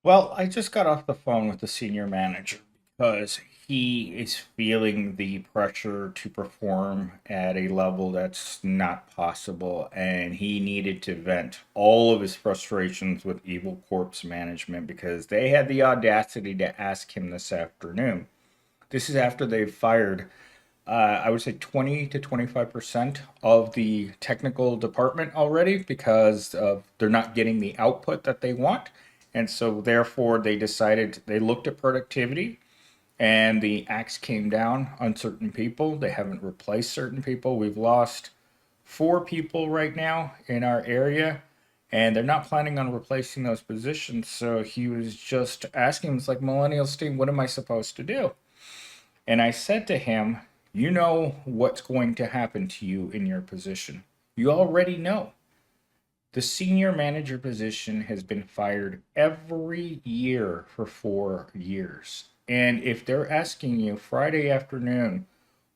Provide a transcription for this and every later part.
Well, I just got off the phone with the senior manager because he is feeling the pressure to perform at a level that's not possible, and he needed to vent all of his frustrations with Evil Corpse management because they had the audacity to ask him this afternoon. This is after they've fired, I would say 20 to 25% of the technical department already because they're not getting the output that they want. And so, therefore, they looked at productivity and the axe came down on certain people. They haven't replaced certain people. We've lost four people right now in our area, and they're not planning on replacing those positions. So he was just asking, it's like, Millennial Steam, what am I supposed to do? And I said to him, you know what's going to happen to you in your position. You already know. The senior manager position has been fired every year for 4 years. And if they're asking you Friday afternoon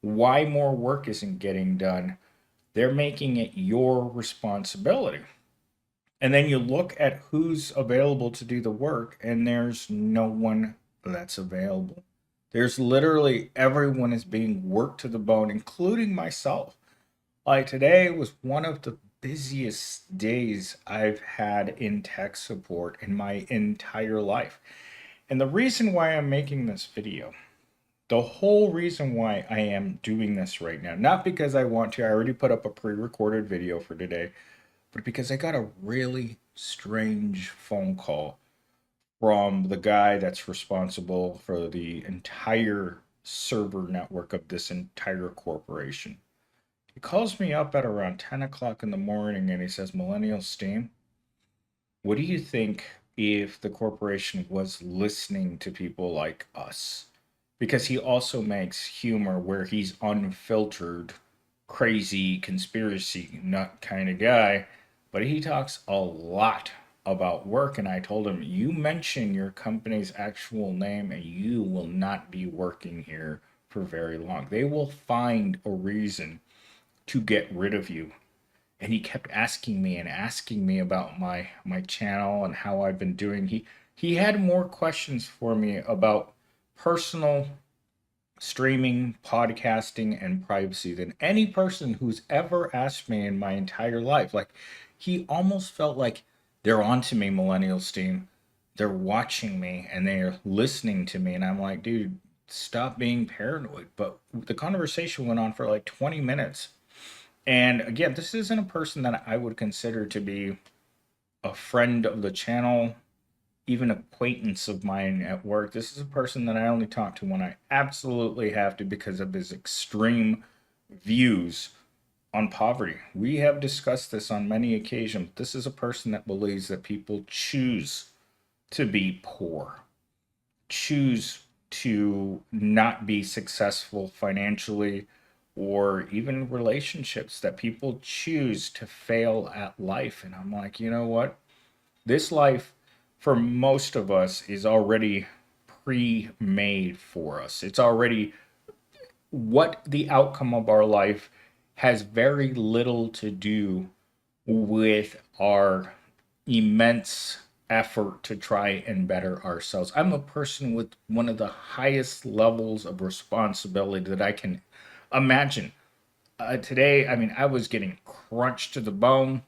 why more work isn't getting done, they're making it your responsibility. And then you look at who's available to do the work, and there's no one that's available. There's literally everyone is being worked to the bone, including myself. Like today was one of the busiest days I've had in tech support in my entire life. And the reason why I'm making this video, the whole reason why I am doing this right now, not because I want to, I already put up a pre recorded video for today, but because I got a really strange phone call from the guy that's responsible for the entire server network of this entire corporation. He calls me up at around 10 o'clock in the morning and he says, Millennial Steam, what do you think if the corporation was listening to people like us? Because he also makes humor where he's unfiltered, crazy, conspiracy nut kind of guy, but he talks a lot about work. And I told him, you mention your company's actual name and you will not be working here for very long. They will find a reason to get rid of you. And he kept asking me about my channel and how I've been doing. He had more questions for me about personal streaming, podcasting, and privacy than any person who's ever asked me in my entire life. Like, he almost felt like they're onto me, Millennial Steam. They're watching me and they're listening to me. And I'm like, dude, stop being paranoid. But the conversation went on for like 20 minutes. And again, this isn't a person that I would consider to be a friend of the channel, even acquaintance of mine at work. This is a person that I only talk to when I absolutely have to because of his extreme views on poverty. We have discussed this on many occasions. This is a person that believes that people choose to be poor, choose to not be successful financially or even relationships, that people choose to fail at life. And I'm like, you know what? This life for most of us is already pre-made for us. It's already what the outcome of our life has very little to do with our immense effort to try and better ourselves. I'm a person with one of the highest levels of responsibility that I can imagine. Today, I mean, I was getting crunched to the bone.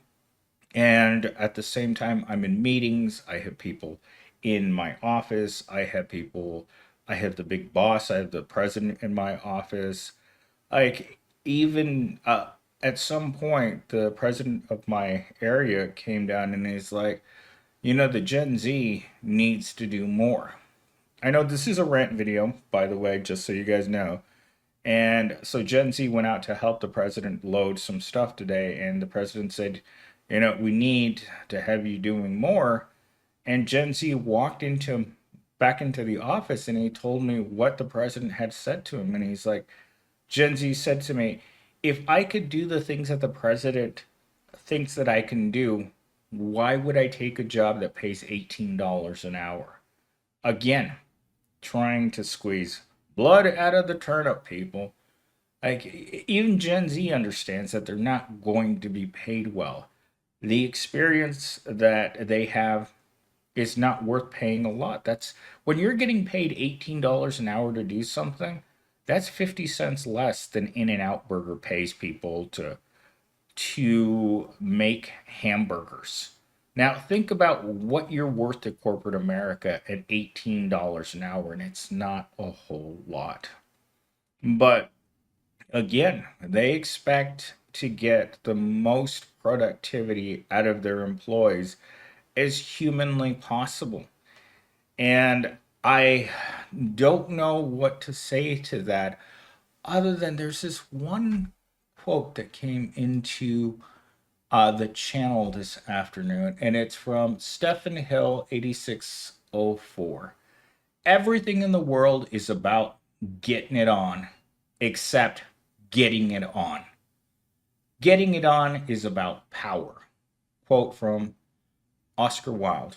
And at the same time, I'm in meetings. I have people in my office. I have the big boss. I have the president in my office. Like, even at some point, the president of my area came down and he's like, the Gen Z needs to do more. I know this is a rant video, by the way, just so you guys know. And so Gen Z went out to help the president load some stuff today, and the president said, we need to have you doing more. And Gen Z walked into back into the office and he told me what the president had said to him. And he's like, Gen Z said to me, if I could do the things that the president thinks that I can do, why would I take a job that pays $18 an hour? Again, trying to squeeze blood out of the turnip, people. Like, even Gen Z understands that they're not going to be paid well. The experience that they have is not worth paying a lot. That's when you're getting paid $18 an hour to do something, that's 50 cents less than In-N-Out Burger pays people to make hamburgers. Now think about what you're worth to corporate America at $18 an hour, and it's not a whole lot. But again, they expect to get the most productivity out of their employees as humanly possible. And I don't know what to say to that other than there's this one quote that came into the channel this afternoon, and it's from Stephen Hill 8604. Everything in the world is about getting it on, except getting it on. Getting it on is about power. Quote from Oscar Wilde.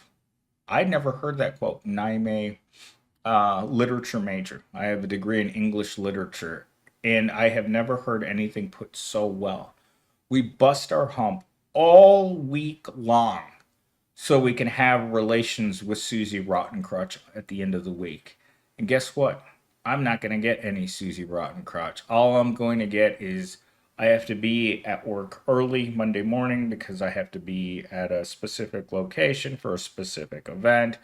I'd never heard that quote, and I'm a literature major. I have a degree in English literature, and I have never heard anything put so well. We bust our hump all week long so we can have relations with Susie Rottencrotch at the end of the week. And guess what? I'm not going to get any Susie Rottencrotch. All I'm going to get is I have to be at work early Monday morning because I have to be at a specific location for a specific event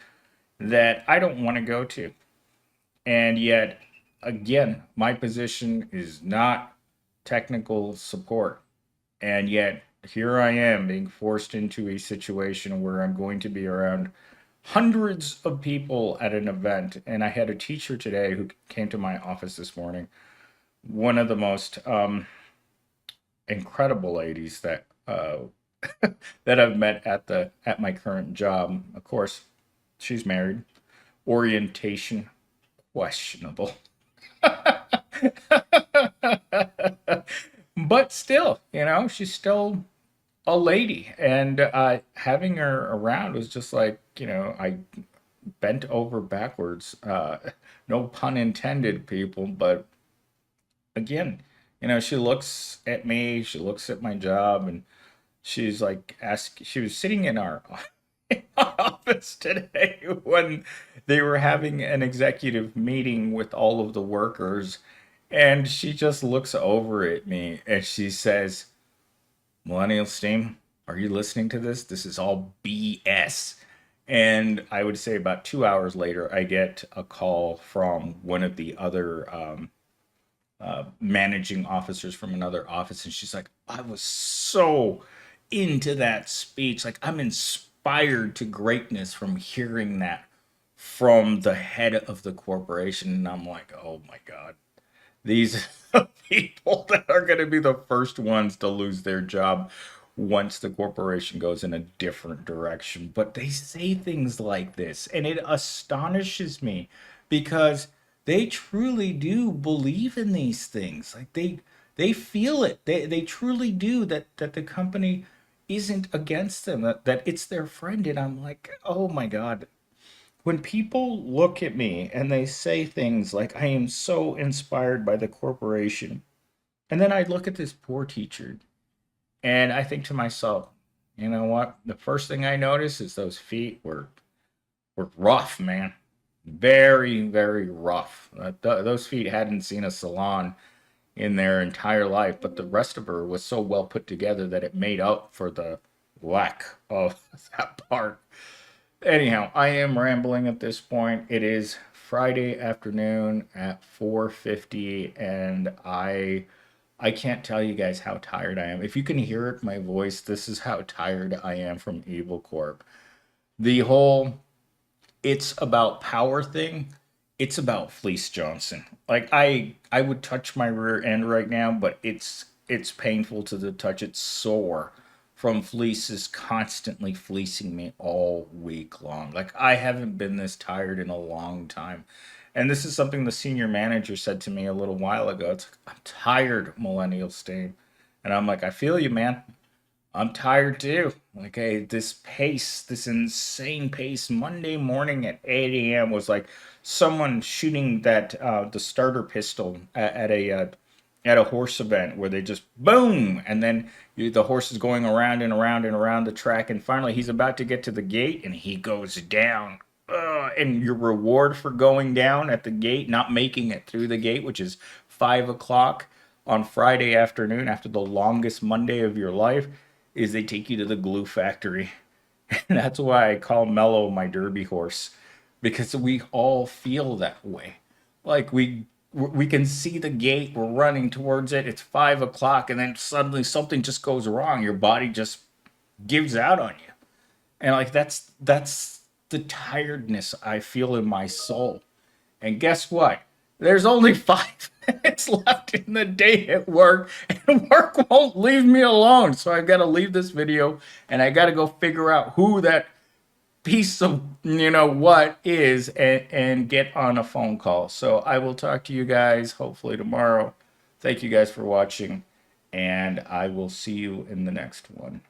that I don't want to go to. And yet, again, my position is not technical support. And yet, here I am being forced into a situation where I'm going to be around hundreds of people at an event. And I had a teacher today who came to my office this morning, one of the most incredible ladies that that I've met at my current job. Of course, she's married. Orientation questionable. But still, she's still a lady, and having her around was just like, I bent over backwards. No pun intended, people, but again, she looks at me, she looks at my job, and she's like, she was sitting in our office today when they were having an executive meeting with all of the workers, and she just looks over at me and she says, Millennial Steam, are you listening to this? This is all BS. And I would say about 2 hours later, I get a call from one of the other managing officers from another office, and she's like, I was so into that speech. Like, I'm inspired to greatness from hearing that from the head of the corporation. And I'm like, oh my God, these people that are going to be the first ones to lose their job once the corporation goes in a different direction. But they say things like this, and it astonishes me because they truly do believe in these things. Like they feel it. They truly do that the company isn't against them, that it's their friend. And I'm like, oh my God, when people look at me and they say things like, I am so inspired by the corporation, and then I look at this poor teacher and I think to myself, you know what? The first thing I notice is those feet were rough, man. Very, very rough. Those feet hadn't seen a salon in their entire life, but the rest of her was so well put together that it made up for the lack of that part. Anyhow, I am rambling at this point. It is Friday afternoon at 4:50, and I can't tell you guys how tired I am. If you can hear it, my voice, this is how tired I am from Evil Corp. The whole it's about power thing, it's about Fleece Johnson. Like I would touch my rear end right now, but it's painful to the touch. It's sore from fleeces constantly fleecing me all week long. Like I haven't been this tired in a long time. And this is something the senior manager said to me a little while ago. It's like, I'm tired, Millennial Stain. And I'm like, I feel you, man. I'm tired too. Like, hey, this pace, this insane pace, Monday morning at 8 a.m. was like someone shooting the starter pistol at at a horse event where they just boom, and then the horse is going around and around and around the track, and finally he's about to get to the gate, and he goes down. And your reward for going down at the gate, not making it through the gate, which is 5 o'clock on Friday afternoon after the longest Monday of your life, is they take you to the glue factory. And that's why I call Mello my derby horse, because we all feel that way. Like we can see the gate, we're running towards it, it's 5 o'clock, and then suddenly something just goes wrong. Your body just gives out on you. And like that's the tiredness I feel in my soul. And guess what? There's only 5 minutes left in the day at work, and work won't leave me alone. So I've got to leave this video, and I got to go figure out who that piece of what is, and get on a phone call. So I will talk to you guys hopefully tomorrow. Thank you guys for watching, and I will see you in the next one.